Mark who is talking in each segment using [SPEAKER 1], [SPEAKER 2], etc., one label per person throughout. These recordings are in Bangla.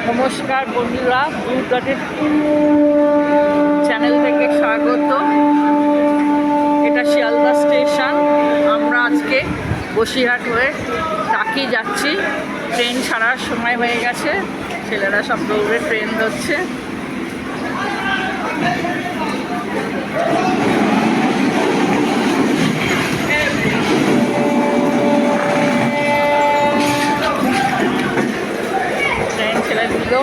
[SPEAKER 1] নমস্কার বন্ধুরা, ব্লুডটের চ্যানেল থেকে স্বাগত। এটা শিয়ালদা স্টেশন। আমরা আজকে বসিরহাট হয়ে টাকি যাচ্ছি। ট্রেন ছাড়ার সময় হয়ে গেছে, ছেলেরা সব দৌড়ে ট্রেন ধরছে। ট্রেন ছেড়ে দিল।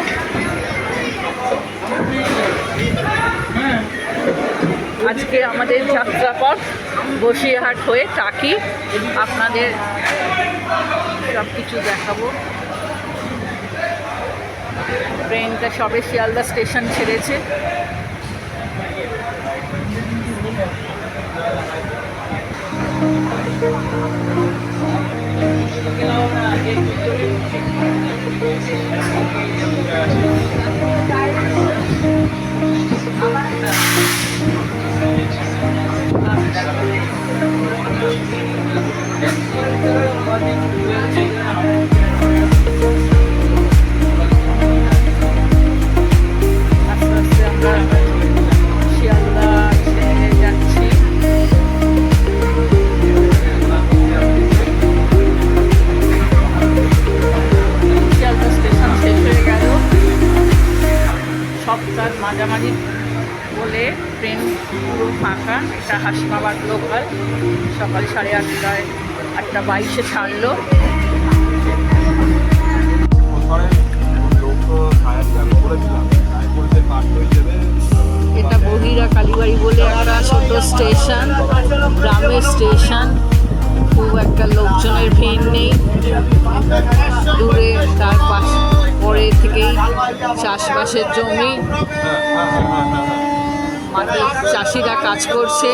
[SPEAKER 1] আজকে আমাদের যাত্রাপথ বসিরহাট হয়ে টাকি। আপনাদের সব কিছু দেখাবো। ট্রেনটা সবে শিয়ালদা স্টেশন ছেড়েছে। সপ্তাহ মাঝামাঝি বলে ট্রেন পুরো ফাঁকা। এটা হাসনাবাদ লোকাল। সকাল 8:30টায় 8:22-এ ছাড়লো। এটা বহিরা কালীবাড়ি বলে একটা ছোট স্টেশন, গ্রামের স্টেশন। খুব একটা লোকজনের ভিড় নেই। দূরে তার পাশে পরে থেকেই চাষবাসের জমি, মাঠে চাষিরা কাজ করছে।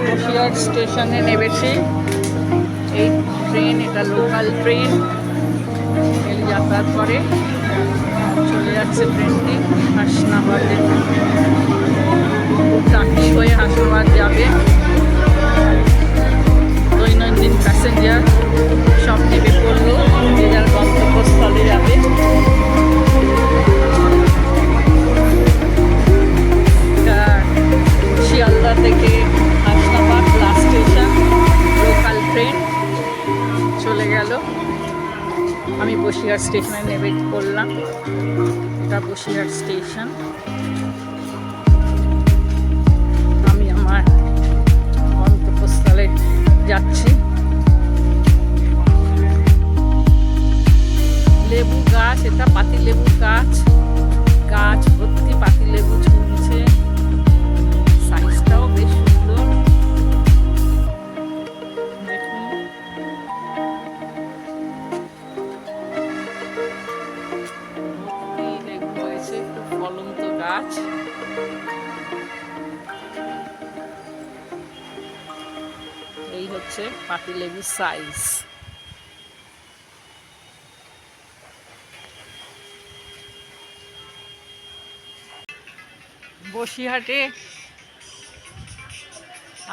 [SPEAKER 1] বসিরহাট স্টেশনে নেমেছি। এই ট্রেন, এটা লোকাল ট্রেন। রেল তারপরে চলে যাচ্ছে ট্রেনটি হাসনাবাদে, টাকি হয়ে হাসনাবাদ যাবে। দৈনন্দিন প্যাসেঞ্জার সব নেমে পড়লো, যে যার গন্তব্যস্থলে যাবে। শিয়ালদা থেকে Hasnabad last station, local train চলে গেল। আমি বসিরহাট স্টেশনে নেমে পড়লাম। এটা বসিরহাট স্টেশন। আমি আমার গন্তব্যস্থলে যাচ্ছি। লেবু গাছ, এটা পাতি লেবু গাছ, গাছ ভর্তি পাতি লেবু ঝুলছে, সাইজটাও বেশ সুন্দর। দেখুন ভর্তি লেবু হয়েছে, খুব ফলন্ত গাছ। এই হচ্ছে পাতি লেবুর সাইজ। বসিরহাটে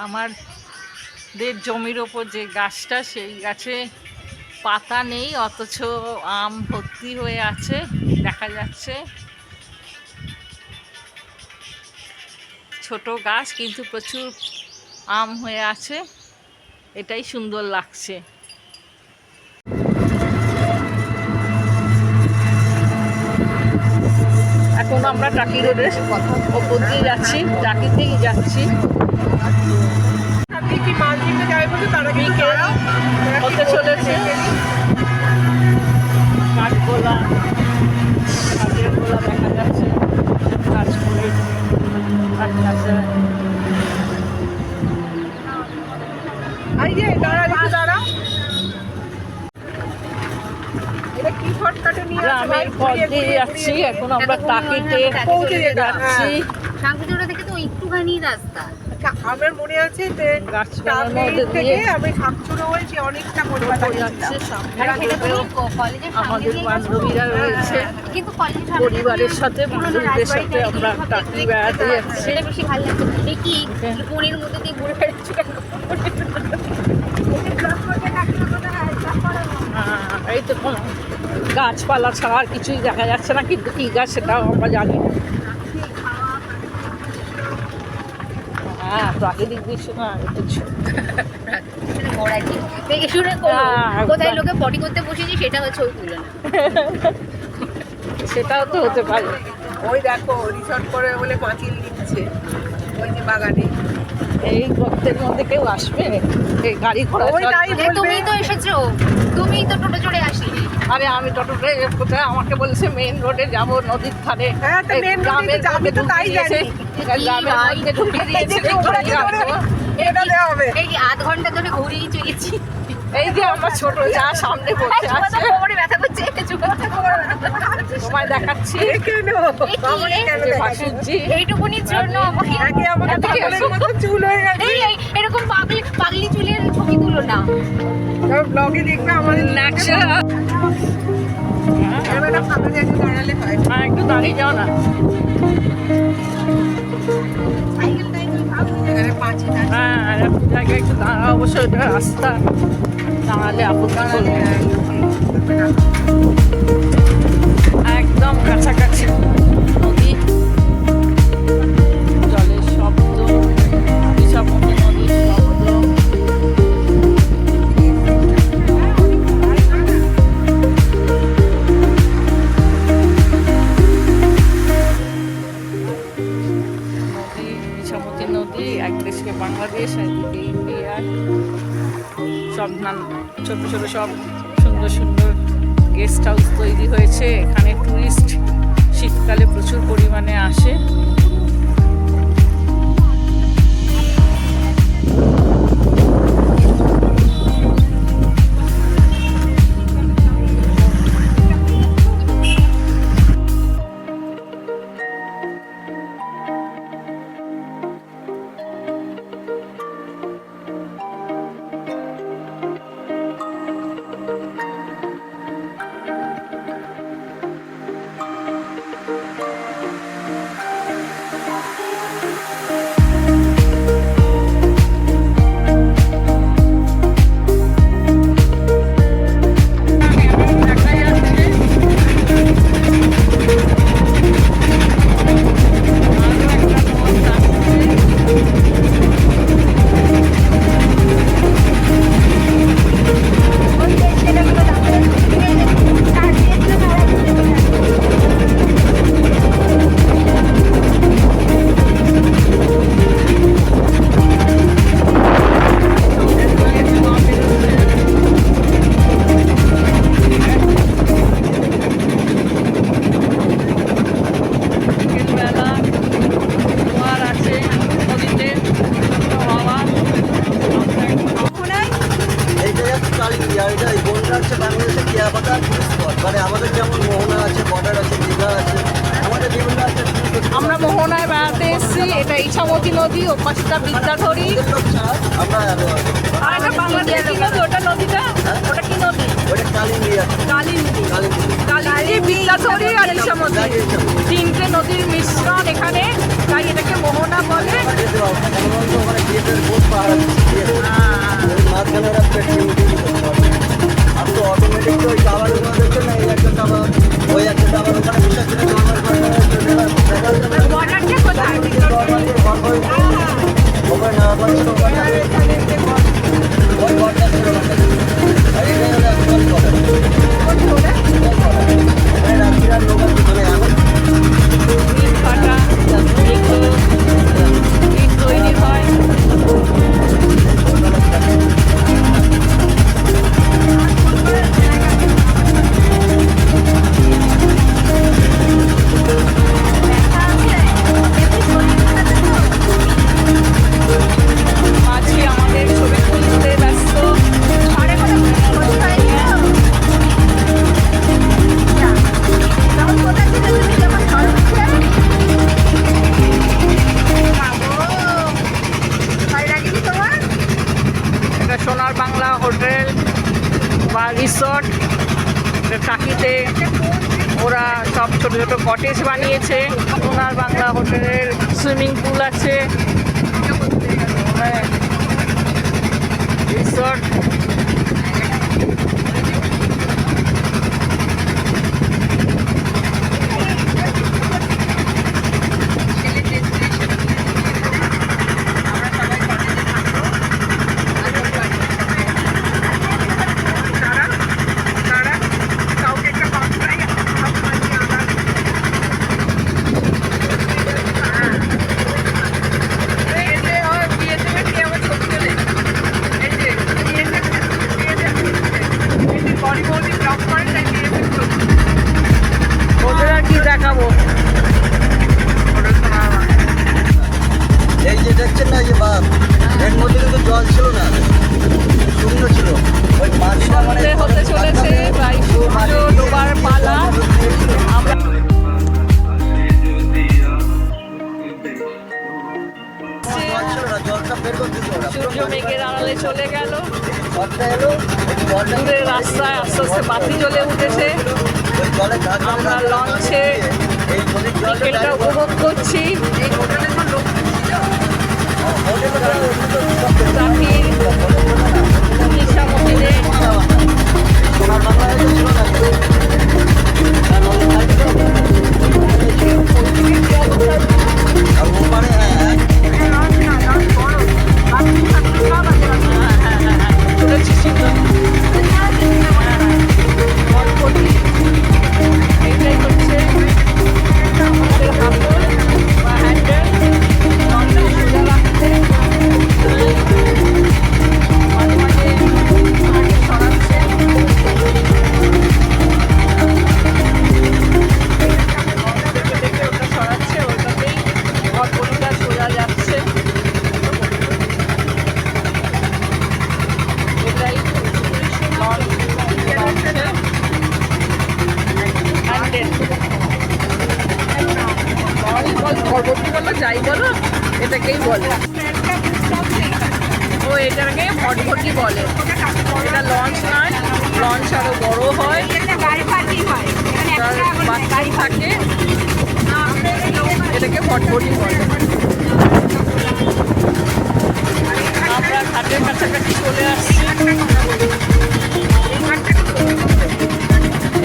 [SPEAKER 1] আমাদের জমির ওপর যে গাছটা, সেই গাছে পাতা নেই, অথচ আম ভর্তি হয়ে আছে দেখা যাচ্ছে। ছোট গাছ কিন্তু প্রচুর আম হয়ে আছে, এটাই সুন্দর লাগছে। এখন আমরা টাকি রোডের ওপর দিয়ে যাচ্ছি, টাকিতেই যাচ্ছি। হতে চলেছে কাঠগোলা, কাঠের গোলা দেখা যাচ্ছে, গাছগুলি আছে। গ্রামের পথ দিয়ে যাচ্ছি, এখন আমরা টাকিতে পৌঁছে যাচ্ছি।
[SPEAKER 2] শান্তিজোড়া থেকে তো একটুখানি রাস্তা।
[SPEAKER 3] আমার মনে আছে যে আমি সাতচুরো হয়েছি অনেকটা
[SPEAKER 1] আমাদের বান্ধবীরা রয়েছে, পরিবারের সাথে বান্ধবীদের সাথে আমরা টাকি বেড়াতে যাচ্ছি।
[SPEAKER 2] বেশি ভালো লাগছে কি ফোনের মধ্যে দিয়ে ঘুরে বেড়াচ্ছি।
[SPEAKER 1] এই তো কোনো গাছপালা ছাড়া আর কিছুই দেখা যাচ্ছে না, কিন্তু কী গাছ সেটাও আমরা জানি না। হ্যাঁ, প্রাকৃতিক দৃশ্য না,
[SPEAKER 2] কোথায় লোকে পটি করতে বসেছি সেটা হচ্ছে ওই তুলনা।
[SPEAKER 1] সেটাও তো হতে পারে।
[SPEAKER 3] ওই দেখো রিসর্ট করে বলে পাঁচিল দিচ্ছে ওই যে বাগানে।
[SPEAKER 1] এই গর্তের মধ্যে কেউ আসবে? এই গাড়ি ঘোড়া
[SPEAKER 2] তুমি তো এসেছো, তুমি তো টোটো চড়ে আসলে।
[SPEAKER 1] আরে আমি টোটোতে কোথায়, আমাকে বলছে মেইন রোডে যাব, নদীর ধারে। গ্রামের মধ্যে ঢুকিয়ে দিয়েছে, গ্রামের মধ্যে ঢুকিয়ে দিয়েছে।
[SPEAKER 2] এই আধ ঘন্টা ধরে ঘুরিয়ে চলেছি।
[SPEAKER 1] এই যে আমার ছোট যা সামনে বসে আছে,
[SPEAKER 2] কোমরে ব্যথা করছে,
[SPEAKER 1] তোমায় দেখাচ্ছি।
[SPEAKER 2] এইটুকুনির জন্য
[SPEAKER 3] চুল হয়ে গেছে।
[SPEAKER 2] এরকম পাগলি চুলের ছবি তুলো না,
[SPEAKER 3] ব্লগে দেখবে আমাদের দাঁড়ালে হয়।
[SPEAKER 1] একটু দাঁড়িয়ে যাও না। হ্যাঁ, জায়গায় একটু দাঁড়া, অবশ্যই ওটা রাস্তা, দাঁড়ালে আপনার একদম কাছাকাছি নদী, জলের শব্দ, ইছামতি নদীর শব্দ। নদী, ইছামতি নদী, একদিকে বাংলাদেশ, একদিকে ইন্ডিয়া। সব ছোট ছোট সব সুন্দর সুন্দর গেস্ট হাউস তৈরি হয়েছে। এখানে টুরিস্ট শীতকালে প্রচুর পরিমাণে আসে।
[SPEAKER 4] আমাদের যেমন মোহনা আছে, বর্ডার আছে, দীঘা আছে, আমাদের বিভিন্ন আছে।
[SPEAKER 1] আমরা মোহনায় বেড়াতে এসেছি, এটা ইছামতি নদী, ও পাশটা বিদ্যাধরী।
[SPEAKER 4] আমরা
[SPEAKER 1] আর এটা বাংলাদেশের কি নদী? ওটা নদীটা, ওটা কি নদী?
[SPEAKER 4] ওটা কালিন্দী আছে,
[SPEAKER 1] কালিন্দী।
[SPEAKER 4] কালিন্দী।
[SPEAKER 1] কালিন্দী, বিদ্যাধরী আর ইছামতি, তিনটে নদীর মিশ্রণ এখানে, তাই এটাকে মোহনা বলে।
[SPEAKER 4] ওখানে গিয়েদের বোট পাহাড় মাঝখানে ওরা পেট্রোল আর তো অটোমেটিক তো ওই টাওয়ারের মধ্যে দেখছে না, এই একটা টাওয়ার, ওই একটা টাওয়ার, ওখানে বিশ্বাস করে
[SPEAKER 2] বর্ডারটা কোথায়?
[SPEAKER 4] ওখানে না পারছিল ওখানে ওই ঘরটা ছিল আর এটাই হলো একদম রাত্রিরা লোক মানে এখন
[SPEAKER 1] ইট ভাটা, এগুলো ইট তৈরি হয়। মাঝি আমাদের ছবি তুলতে ব্যস্ত।
[SPEAKER 2] ঘরে কোনো বসে হয়নি তো? তখন কোথায় ছিলে তুমি যখন ঘর উঠছে? বাবু, ভয় লাগেনি তোমার?
[SPEAKER 1] এটা সোনার বাংলা হোটেল বা রিসর্ট। টাকিতে ওরা সব ছোট ছোট কটেজ বানিয়েছে। সোনার বাংলা হোটেলের সুইমিং পুল আছে, রিসর্ট। ওদের আর কি দেখাবো?
[SPEAKER 4] এই যে দেখছেন না, এই যে বাঁধ, এর মধ্যে কিন্তু জল ছিল না, শূন্য ছিল। ওই মাটিটা মানে
[SPEAKER 1] হতে চলেছে প্রায় সূর্য ডোবার পালা। আমরা
[SPEAKER 4] জল ছিল না, জলটা বের করতেছে ওরা।
[SPEAKER 1] সূর্য মেঘের আড়ালে চলে গেল।
[SPEAKER 4] জলটা এলো, এই জলটা
[SPEAKER 1] দূরে রাস্তায় আস্তে আস্তে বাতি জ্বলে উঠেছে।
[SPEAKER 4] ওই জলে ঘাট ধরে
[SPEAKER 1] আমরা
[SPEAKER 4] ঘাট ধরে
[SPEAKER 1] লঞ্চে
[SPEAKER 4] এই নদীর জলটা
[SPEAKER 1] বিকেলটা উপভোগ করছি।
[SPEAKER 4] এই হোটেলে তো লোক
[SPEAKER 1] প্রাচীর ইছামতিতে
[SPEAKER 4] সোনার বাংলায় ছিল না, আর নদীর ধারে তো আর ওপারে
[SPEAKER 1] চলেছি শীতল। এইটাই হচ্ছে আমাদের হাতল বা হ্যান্ডেল। লঞ্চে সোজা রাখতে মাঝে মাঝে সরাচ্ছে। দেখে দেখে ওটা সরাচ্ছে, ওটাতেই ঘরকনিটা সোজা যাচ্ছে। এটাই পরবর্তী বলো, যাই বলো, এটাকেই বলে। ও এটাকে ভটভটি বলে। এটা লঞ্চ নয়, লঞ্চ আরো বড় হয়, তার বাচ্চা থাকে, এটাকে ভটভটি বলে। আমরা ঘাটের কাছাকাছি চলে আসছি।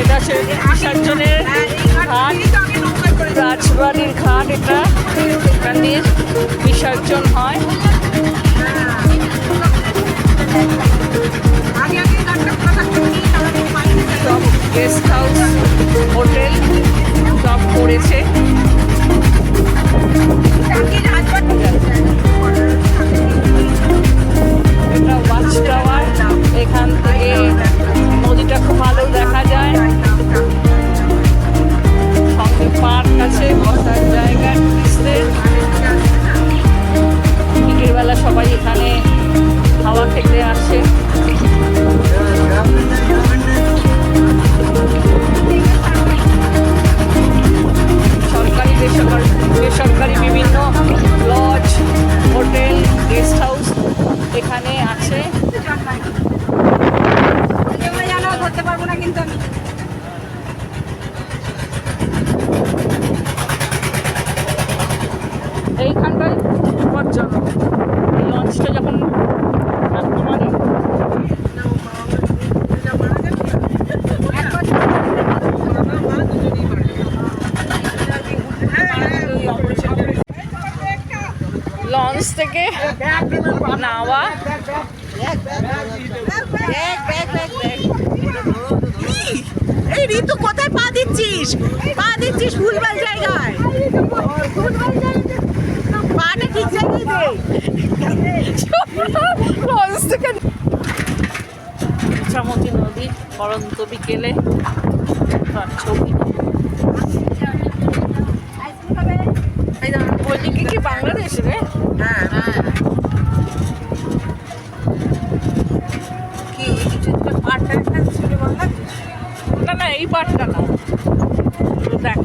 [SPEAKER 1] এটা হচ্ছে বিসর্জনের ঘাট, রাজবাড়ির ঘাট। এটা এখানে বিসর্জন হয়। সব গেস্ট হাউস, হোটেল সব করেছে। এটা ওয়াচ টাওয়ার, এখান থেকে নদীটা খুব ভালো দেখা যায়। সঙ্গে পার্ক আছে, বসার জায়গা টুরিস্টদের। বিকেল বেলা সবাই এখানে হাওয়া খেতে আসে। থেকে নাওয়া।
[SPEAKER 3] এই ঋতু কোথায় পা দিচ্ছিস? পা দিচ্ছিস ভুলভাল জায়গায়। পাটা ঠিক জায়গায় দে।
[SPEAKER 1] ইছামতি নদী পরন্ত বিকেলে তার ছবি। ওইদিকে কি বাংলাদেশ রে?
[SPEAKER 3] হ্যাঁ কি কিছু পাটা ছিল বাংলাদেশ।
[SPEAKER 1] না না, এই পাটটা না,